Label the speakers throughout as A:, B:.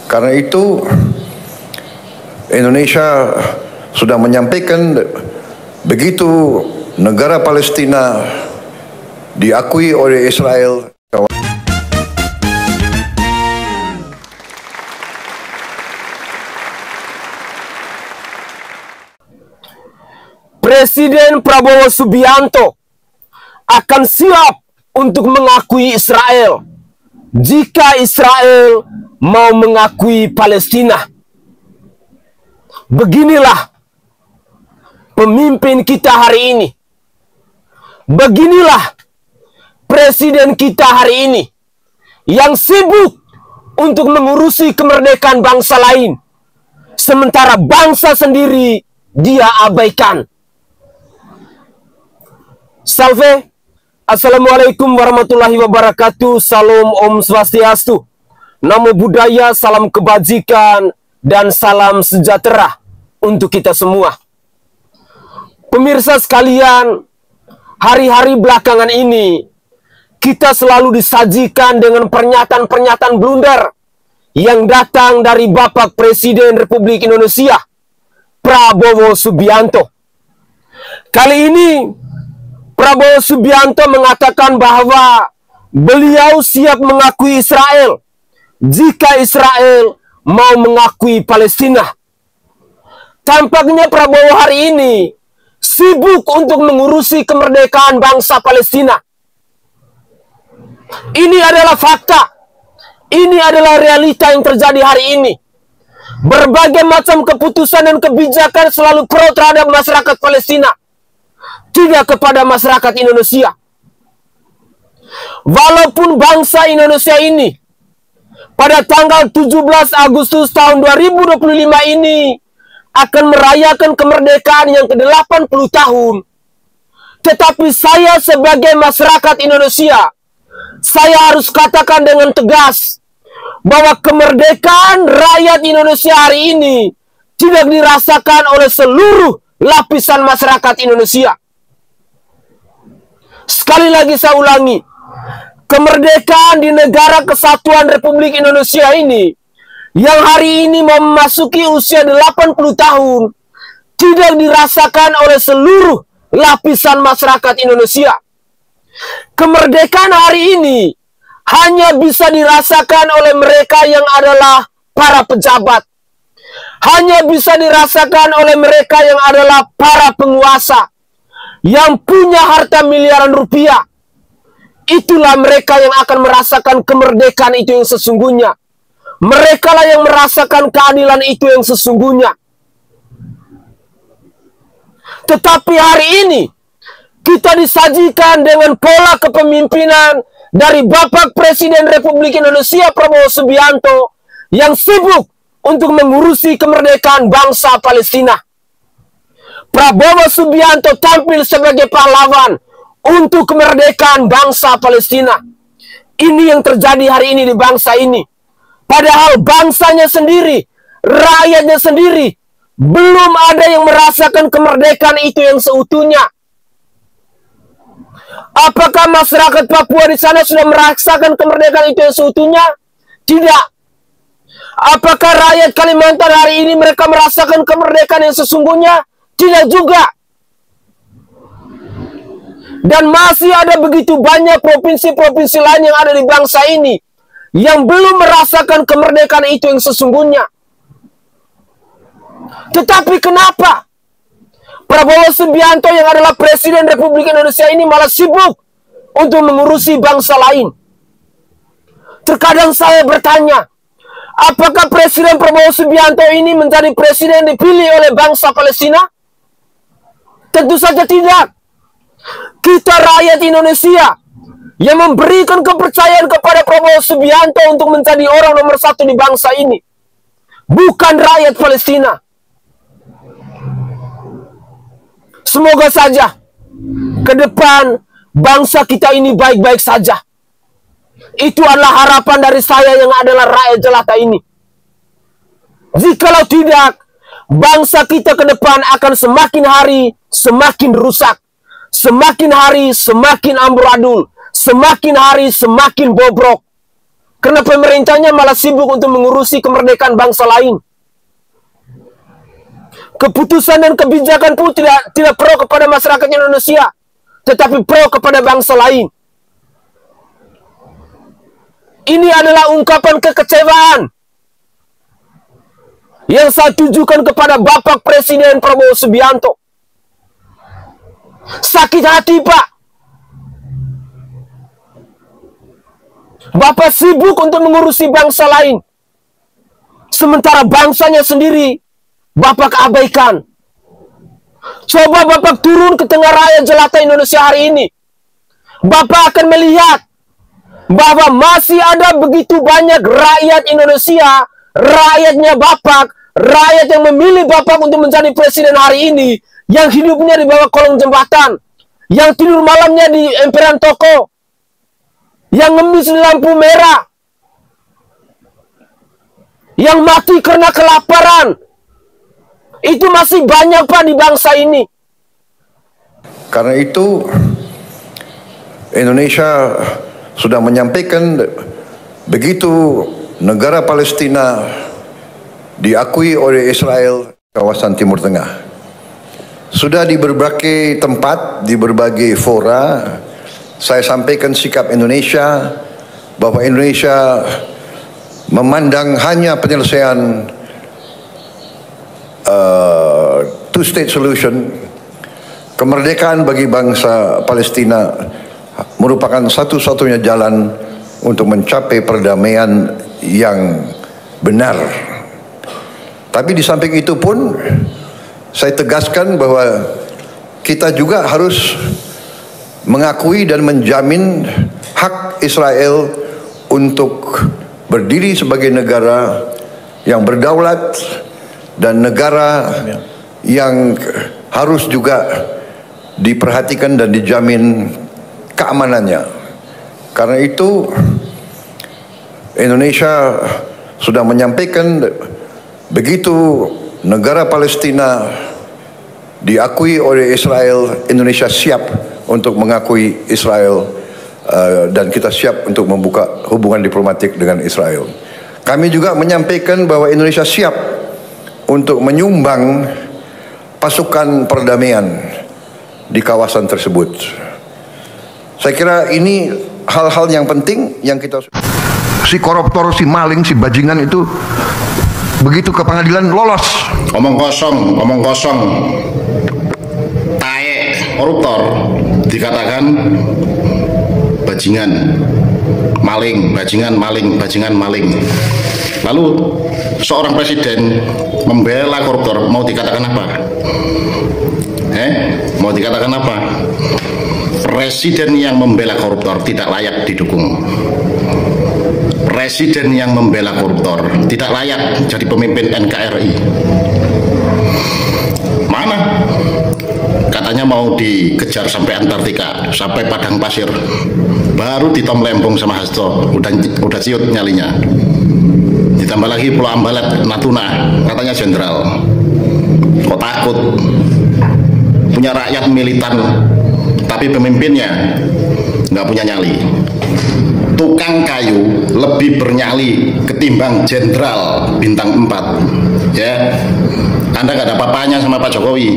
A: Karena itu Indonesia sudah menyampaikan begitu negara Palestina diakui oleh Israel.
B: Presiden Prabowo Subianto akan siap untuk mengakui Israel jika Israel mau mengakui Palestina. Beginilah pemimpin kita hari ini. Beginilah presiden kita hari ini yang sibuk untuk mengurusi kemerdekaan bangsa lain, sementara bangsa sendiri dia abaikan. Salve, Assalamualaikum warahmatullahi wabarakatuh. Salam Om Swastiastu. Namo Buddhaya, salam kebajikan dan salam sejahtera untuk kita semua. Pemirsa sekalian, hari-hari belakangan ini kita selalu disajikan dengan pernyataan-pernyataan blunder yang datang dari Bapak Presiden Republik Indonesia, Prabowo Subianto. Kali ini Prabowo Subianto mengatakan bahwa beliau siap mengakui Israel jika Israel mau mengakui Palestina. Tampaknya Prabowo hari ini sibuk untuk mengurusi kemerdekaan bangsa Palestina. Ini adalah fakta. Ini adalah realita yang terjadi hari ini. Berbagai macam keputusan dan kebijakan selalu pro terhadap masyarakat Palestina, tidak kepada masyarakat Indonesia. Walaupun bangsa Indonesia ini pada tanggal 17 Agustus tahun 2025 ini akan merayakan kemerdekaan yang ke-80 tahun, tetapi saya sebagai masyarakat Indonesia, saya harus katakan dengan tegas bahwa kemerdekaan rakyat Indonesia hari ini tidak dirasakan oleh seluruh lapisan masyarakat Indonesia. Sekali lagi saya ulangi, kemerdekaan di negara kesatuan Republik Indonesia ini, yang hari ini memasuki usia 80 tahun, tidak dirasakan oleh seluruh lapisan masyarakat Indonesia. Kemerdekaan hari ini hanya bisa dirasakan oleh mereka yang adalah para pejabat. Hanya bisa dirasakan oleh mereka yang adalah para penguasa, yang punya harta miliaran rupiah. Itulah mereka yang akan merasakan kemerdekaan itu yang sesungguhnya. Mereka lah yang merasakan keadilan itu yang sesungguhnya. Tetapi hari ini kita disajikan dengan pola kepemimpinan dari Bapak Presiden Republik Indonesia Prabowo Subianto yang sibuk untuk mengurusi kemerdekaan bangsa Palestina. Prabowo Subianto tampil sebagai pahlawan untuk kemerdekaan bangsa Palestina. Ini yang terjadi hari ini di bangsa ini. Padahal bangsanya sendiri, rakyatnya sendiri, belum ada yang merasakan kemerdekaan itu yang seutuhnya. Apakah masyarakat Papua di sana sudah merasakan kemerdekaan itu yang seutuhnya? Tidak. Apakah rakyat Kalimantan hari ini mereka merasakan kemerdekaan yang sesungguhnya? Tidak juga. Dan masih ada begitu banyak provinsi-provinsi lain yang ada di bangsa ini yang belum merasakan kemerdekaan itu yang sesungguhnya. Tetapi kenapa Prabowo Subianto yang adalah Presiden Republik Indonesia ini malah sibuk untuk mengurusi bangsa lain? Terkadang saya bertanya, apakah Presiden Prabowo Subianto ini menjadi presiden dipilih oleh bangsa Palestina? Tentu saja tidak. Kita rakyat Indonesia yang memberikan kepercayaan kepada Prabowo Subianto untuk menjadi orang nomor satu di bangsa ini, bukan rakyat Palestina. Semoga saja ke depan bangsa kita ini baik-baik saja. Itu adalah harapan dari saya yang adalah rakyat jelata ini. Jikalau tidak, bangsa kita ke depan akan semakin hari semakin rusak. Semakin hari semakin amburadul. Semakin hari semakin bobrok. Karena pemerintahnya malah sibuk untuk mengurusi kemerdekaan bangsa lain. Keputusan dan kebijakan pun tidak pro kepada masyarakat Indonesia, tetapi pro kepada bangsa lain. Ini adalah ungkapan kekecewaan yang saya tujukan kepada Bapak Presiden Prabowo Subianto. Sakit hati, Pak. Bapak sibuk untuk mengurusi bangsa lain, sementara bangsanya sendiri Bapak abaikan. Coba Bapak turun ke tengah rakyat jelata Indonesia hari ini. Bapak akan melihat bahwa masih ada begitu banyak rakyat Indonesia, rakyatnya Bapak, rakyat yang memilih Bapak untuk menjadi presiden hari ini, yang hidupnya di bawah kolong jembatan, yang tidur malamnya di emperan toko, yang ngemis di lampu merah, yang mati karena kelaparan. Itu masih banyak, Pak, di bangsa ini.
A: Karena itu Indonesia sudah menyampaikan begitu negara Palestina diakui oleh Israel kawasan Timur Tengah. Sudah di berbagai tempat, di berbagai fora, saya sampaikan sikap Indonesia bahwa Indonesia memandang hanya penyelesaian two-state solution, kemerdekaan bagi bangsa Palestina merupakan satu-satunya jalan untuk mencapai perdamaian yang benar. Tapi di samping itu pun saya tegaskan bahwa kita juga harus mengakui dan menjamin hak Israel untuk berdiri sebagai negara yang berdaulat dan negara yang harus juga diperhatikan dan dijamin keamanannya. Karena itu Indonesia sudah menyampaikan begitu negara Palestina diakui oleh Israel, Indonesia siap untuk mengakui Israel dan kita siap untuk membuka hubungan diplomatik dengan Israel. Kami juga menyampaikan bahwa Indonesia siap untuk menyumbang pasukan perdamaian di kawasan tersebut. Saya kira ini hal-hal yang penting yang kita... Si koruptor, si maling, si bajingan itu begitu ke pengadilan lolos.
C: Omong kosong. Tae koruptor dikatakan bajingan, maling, bajingan, maling. Lalu seorang presiden membela koruptor, mau dikatakan apa? Mau dikatakan apa? Presiden yang membela koruptor tidak layak didukung. Presiden yang membela koruptor tidak layak jadi pemimpin NKRI. Mana? Katanya mau dikejar sampai Antartika, sampai padang pasir. Baru ditom lempung sama Hasto, udah ciut nyalinya. Ditambah lagi Pulau Ambalat, Natuna, katanya jenderal. Kok takut? Punya rakyat militan, tapi pemimpinnya nggak punya nyali. Tukang kayu lebih bernyali ketimbang jenderal bintang 4. Ya, Anda nggak ada apa-apanya sama Pak Jokowi.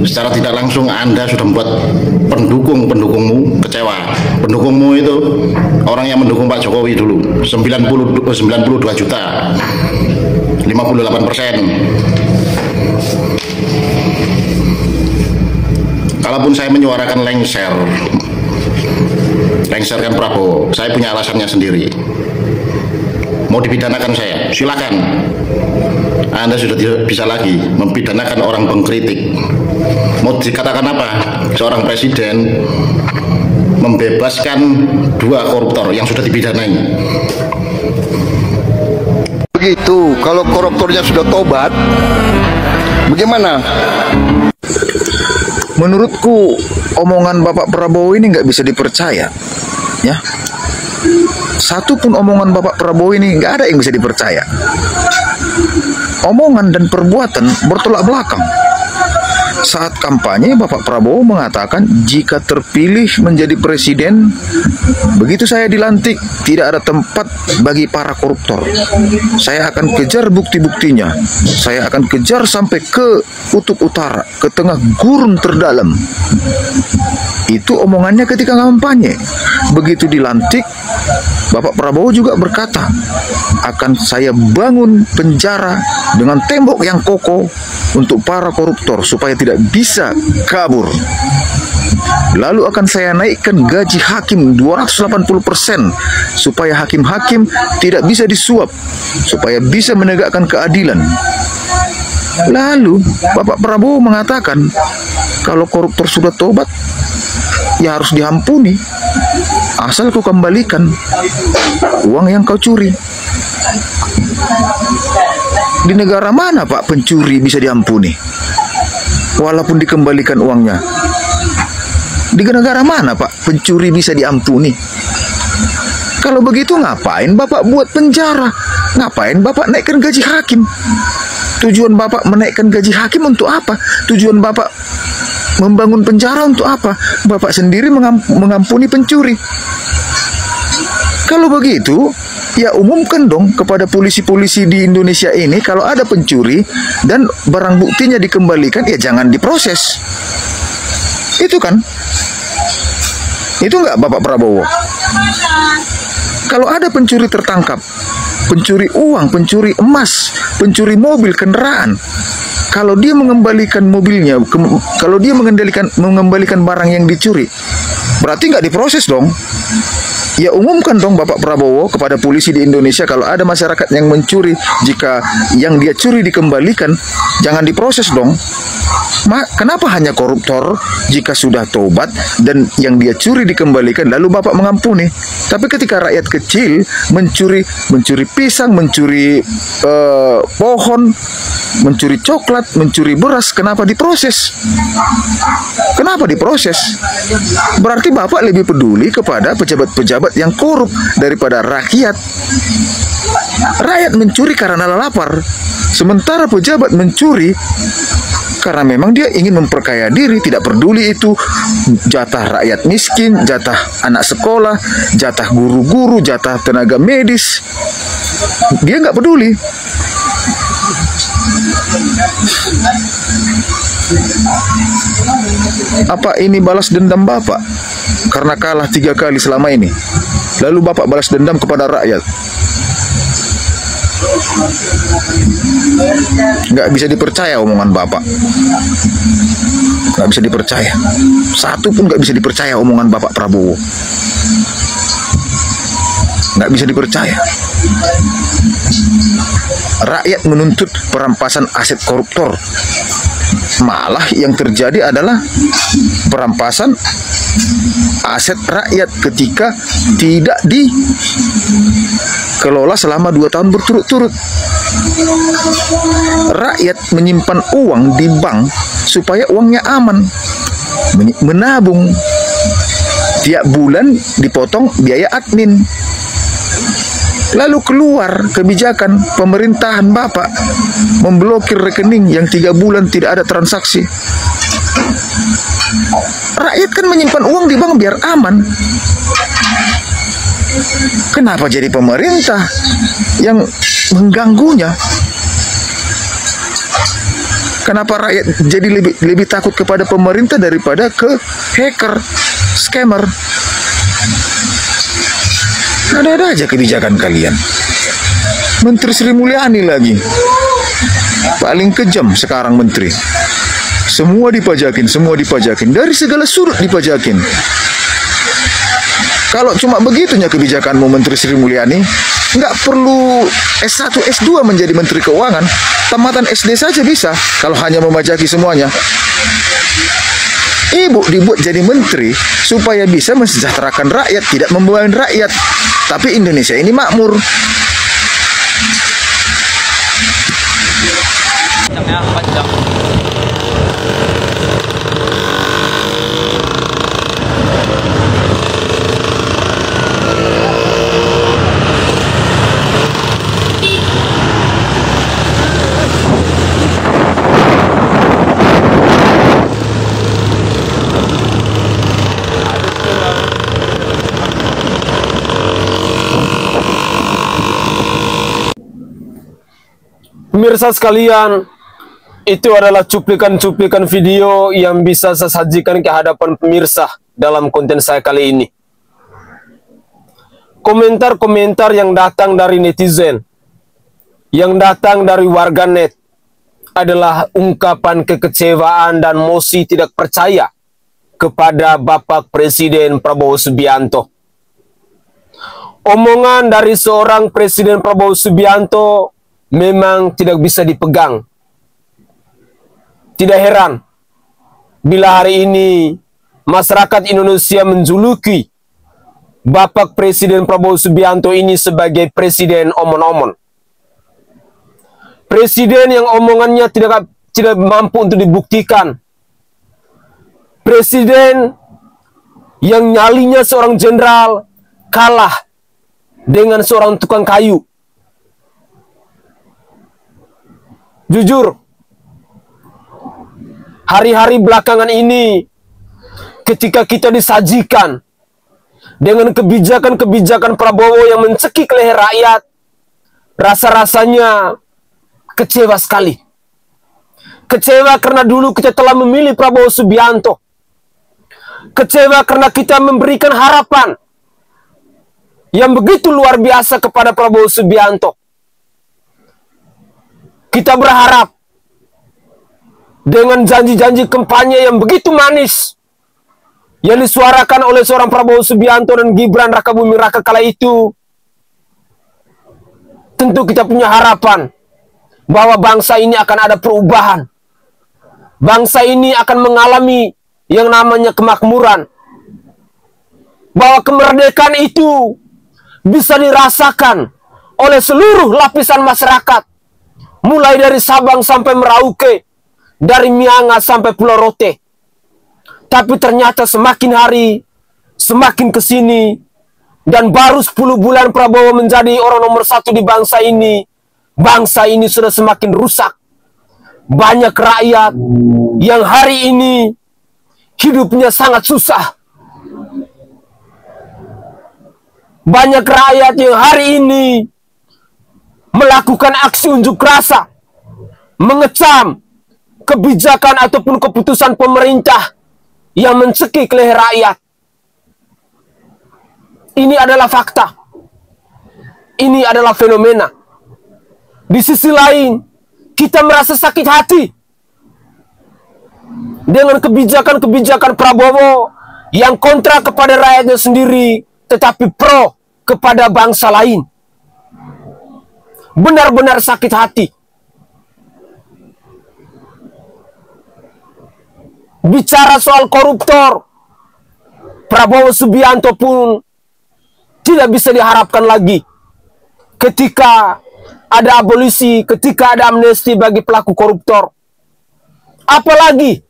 C: Secara tidak langsung Anda sudah membuat pendukungmu kecewa. Pendukungmu itu orang yang mendukung Pak Jokowi dulu 92 juta, 58%. Kalaupun saya menyuarakan lengserkan Prabowo, saya punya alasannya sendiri. Mau dipidanakan saya, silakan. Anda sudah tidak bisa lagi mempidanakan orang pengkritik. Mau dikatakan apa? Seorang presiden membebaskan 2 koruptor yang sudah dipidanai.
A: Begitu, kalau koruptornya sudah tobat, bagaimana?
D: Menurutku omongan Bapak Prabowo ini nggak bisa dipercaya, ya. Satu pun omongan Bapak Prabowo ini nggak ada yang bisa dipercaya. Omongan dan perbuatan bertolak belakang. Saat kampanye, Bapak Prabowo mengatakan jika terpilih menjadi presiden, begitu saya dilantik, tidak ada tempat bagi para koruptor. Saya akan kejar bukti-buktinya. Saya akan kejar sampai ke kutub utara, ke tengah gurun terdalam. Itu omongannya ketika kampanye. Begitu dilantik, Bapak Prabowo juga berkata, akan saya bangun penjara dengan tembok yang kokoh untuk para koruptor supaya tidak bisa kabur. Lalu akan saya naikkan gaji hakim 280% supaya hakim-hakim tidak bisa disuap, supaya bisa menegakkan keadilan. Lalu Bapak Prabowo mengatakan kalau koruptor sudah tobat, ya harus diampuni, asal kau kembalikan uang yang kau curi. Di negara mana Pak pencuri bisa diampuni walaupun dikembalikan uangnya? Di negara mana Pak pencuri bisa diampuni? Kalau begitu ngapain Bapak buat penjara? Ngapain Bapak naikkan gaji hakim? Tujuan Bapak menaikkan gaji hakim untuk apa? Tujuan Bapak membangun penjara untuk apa? Bapak sendiri mengampuni pencuri. Kalau begitu, ya umumkan dong kepada polisi-polisi di Indonesia ini, kalau ada pencuri dan barang buktinya dikembalikan, ya jangan diproses. Itu kan? Itu enggak Bapak Prabowo? Kalau ada pencuri tertangkap, pencuri uang, pencuri emas, pencuri mobil, kendaraan, kalau dia mengembalikan mobilnya, kalau dia mengembalikan barang yang dicuri, berarti nggak diproses dong. Ya umumkan dong Bapak Prabowo kepada polisi di Indonesia, kalau ada masyarakat yang mencuri, jika yang dia curi dikembalikan, jangan diproses dong. Kenapa hanya koruptor jika sudah tobat dan yang dia curi dikembalikan lalu Bapak mengampuni? Tapi ketika rakyat kecil mencuri pisang, mencuri pohon, mencuri coklat, mencuri beras, kenapa diproses? Kenapa diproses? Berarti Bapak lebih peduli kepada pejabat-pejabat yang korup daripada rakyat. Rakyat mencuri karena lapar, sementara pejabat mencuri karena memang dia ingin memperkaya diri, tidak peduli itu jatah rakyat miskin, jatah anak sekolah, jatah guru-guru, jatah tenaga medis. Dia nggak peduli. Apa ini balas dendam Bapak karena kalah 3 kali selama ini? Lalu Bapak balas dendam kepada rakyat. Nggak bisa dipercaya omongan Bapak. Nggak bisa dipercaya. Satu pun nggak bisa dipercaya omongan Bapak Prabowo. Nggak bisa dipercaya. Rakyat menuntut perampasan aset koruptor. Malah yang terjadi adalah perampasan aset rakyat ketika tidak dikelola selama 2 tahun berturut-turut. Rakyat menyimpan uang di bank supaya uangnya aman, menabung. Tiap bulan dipotong biaya admin. Lalu keluar kebijakan pemerintahan Bapak memblokir rekening yang 3 bulan tidak ada transaksi. Rakyat kan menyimpan uang di bank biar aman. Kenapa jadi pemerintah yang mengganggunya? Kenapa rakyat jadi lebih takut kepada pemerintah daripada ke hacker, scammer? Ada-ada aja kebijakan kalian. Menteri Sri Mulyani lagi paling kejam sekarang menteri. Semua dipajakin, dari segala sudut dipajakin. Kalau cuma begitunya kebijakanmu Menteri Sri Mulyani, nggak perlu S1, S2 menjadi Menteri Keuangan. Tamatan SD saja bisa kalau hanya memajaki semuanya. Ibu dibuat jadi menteri supaya bisa mensejahterakan rakyat, tidak membebani rakyat. Tapi Indonesia ini makmur.
B: Pemirsa sekalian, itu adalah cuplikan-cuplikan video yang bisa saya sajikan ke hadapan pemirsa dalam konten saya kali ini. Komentar-komentar yang datang dari netizen, yang datang dari warganet, adalah ungkapan kekecewaan dan mosi tidak percaya kepada Bapak Presiden Prabowo Subianto. Omongan dari seorang Presiden Prabowo Subianto memang tidak bisa dipegang. Tidak heran bila hari ini masyarakat Indonesia menjuluki Bapak Presiden Prabowo Subianto ini sebagai presiden omon-omon. Presiden yang omongannya tidak mampu untuk dibuktikan. Presiden yang nyalinya seorang jenderal kalah dengan seorang tukang kayu. Jujur, hari-hari belakangan ini ketika kita disajikan dengan kebijakan-kebijakan Prabowo yang mencekik leher rakyat, rasa-rasanya kecewa sekali. Kecewa karena dulu kita telah memilih Prabowo Subianto. Kecewa karena kita memberikan harapan yang begitu luar biasa kepada Prabowo Subianto. Kita berharap dengan janji-janji kampanye yang begitu manis yang disuarakan oleh seorang Prabowo Subianto dan Gibran Rakabuming Raka kala itu, tentu kita punya harapan bahwa bangsa ini akan ada perubahan. Bangsa ini akan mengalami yang namanya kemakmuran. Bahwa kemerdekaan itu bisa dirasakan oleh seluruh lapisan masyarakat. Mulai dari Sabang sampai Merauke, dari Miangas sampai Pulau Rote. Tapi ternyata semakin hari, semakin kesini, dan baru 10 bulan Prabowo menjadi orang nomor 1 di bangsa ini sudah semakin rusak. Banyak rakyat yang hari ini hidupnya sangat susah. Banyak rakyat yang hari ini melakukan aksi unjuk rasa, mengecam kebijakan ataupun keputusan pemerintah yang mencekik leher rakyat. Ini adalah fakta. Ini adalah fenomena. Di sisi lain, kita merasa sakit hati dengan kebijakan-kebijakan Prabowo yang kontra kepada rakyatnya sendiri, tetapi pro kepada bangsa lain. Benar-benar sakit hati. Bicara soal koruptor, Prabowo Subianto pun tidak bisa diharapkan lagi ketika ada abolisi, ketika ada amnesti bagi pelaku koruptor. Apalagi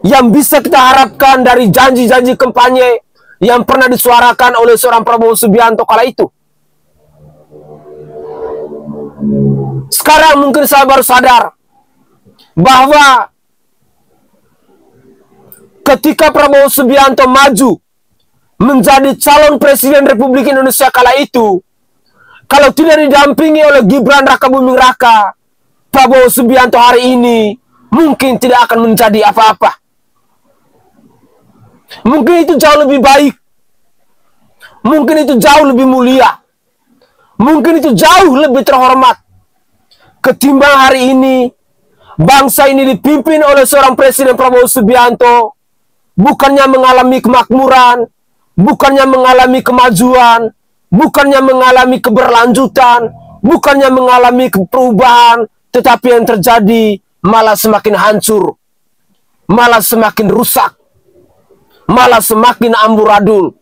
B: yang bisa kita harapkan dari janji-janji kampanye yang pernah disuarakan oleh seorang Prabowo Subianto kala itu. Sekarang mungkin saya baru sadar bahwa ketika Prabowo Subianto maju menjadi calon presiden Republik Indonesia kala itu, kalau tidak didampingi oleh Gibran Rakabuming Raka, Prabowo Subianto hari ini mungkin tidak akan menjadi apa-apa. Mungkin itu jauh lebih baik. Mungkin itu jauh lebih mulia. Mungkin itu jauh lebih terhormat ketimbang hari ini bangsa ini dipimpin oleh seorang Presiden Prabowo Subianto, bukannya mengalami kemakmuran, bukannya mengalami kemajuan, bukannya mengalami keberlanjutan, bukannya mengalami perubahan, tetapi yang terjadi malah semakin hancur, malah semakin rusak, malah semakin amburadul.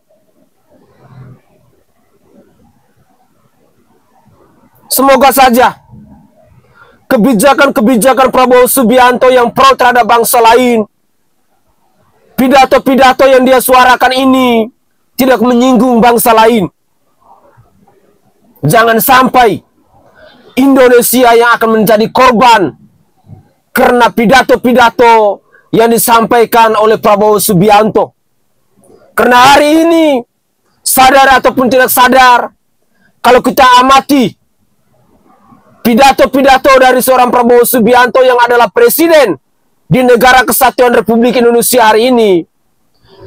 B: Semoga saja kebijakan-kebijakan Prabowo Subianto yang pro terhadap bangsa lain, pidato-pidato yang dia suarakan ini tidak menyinggung bangsa lain. Jangan sampai Indonesia yang akan menjadi korban karena pidato-pidato yang disampaikan oleh Prabowo Subianto. Karena hari ini, sadar ataupun tidak sadar, kalau kita amati pidato-pidato dari seorang Prabowo Subianto yang adalah presiden di Negara Kesatuan Republik Indonesia hari ini,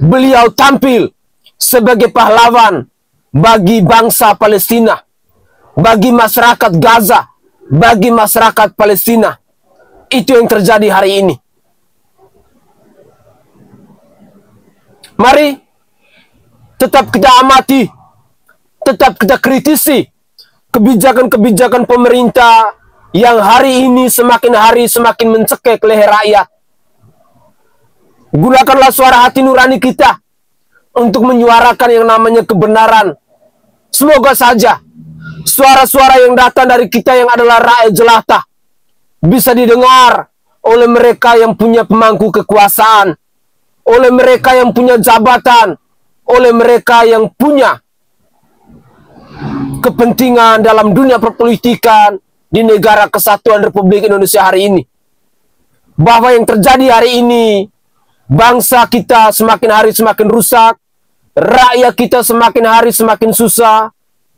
B: beliau tampil sebagai pahlawan bagi bangsa Palestina, bagi masyarakat Gaza, bagi masyarakat Palestina. Itu yang terjadi hari ini. Mari tetap kita amati, tetap kita kritisi kebijakan-kebijakan pemerintah yang hari ini semakin hari semakin mencekik leher rakyat. Gunakanlah suara hati nurani kita untuk menyuarakan yang namanya kebenaran. Semoga saja suara-suara yang datang dari kita yang adalah rakyat jelata bisa didengar oleh mereka yang punya pemangku kekuasaan, oleh mereka yang punya jabatan, oleh mereka yang punya kepentingan dalam dunia perpolitikan di Negara Kesatuan Republik Indonesia hari ini. Bahwa yang terjadi hari ini, bangsa kita semakin hari semakin rusak, rakyat kita semakin hari semakin susah,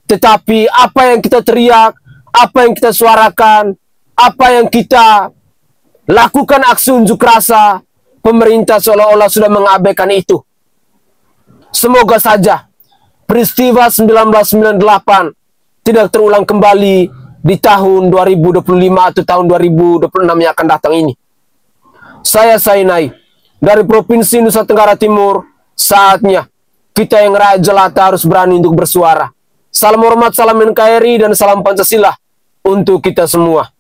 B: tetapi apa yang kita teriak, apa yang kita suarakan, apa yang kita lakukan aksi unjuk rasa, pemerintah seolah-olah sudah mengabaikan itu. Semoga saja peristiwa 1998 tidak terulang kembali di tahun 2025 atau tahun 2026 yang akan datang ini. Saya Sainai dari Provinsi Nusa Tenggara Timur. Saatnya kita yang rakyat jelata harus berani untuk bersuara. Salam hormat, salam NKRI, dan salam Pancasila untuk kita semua.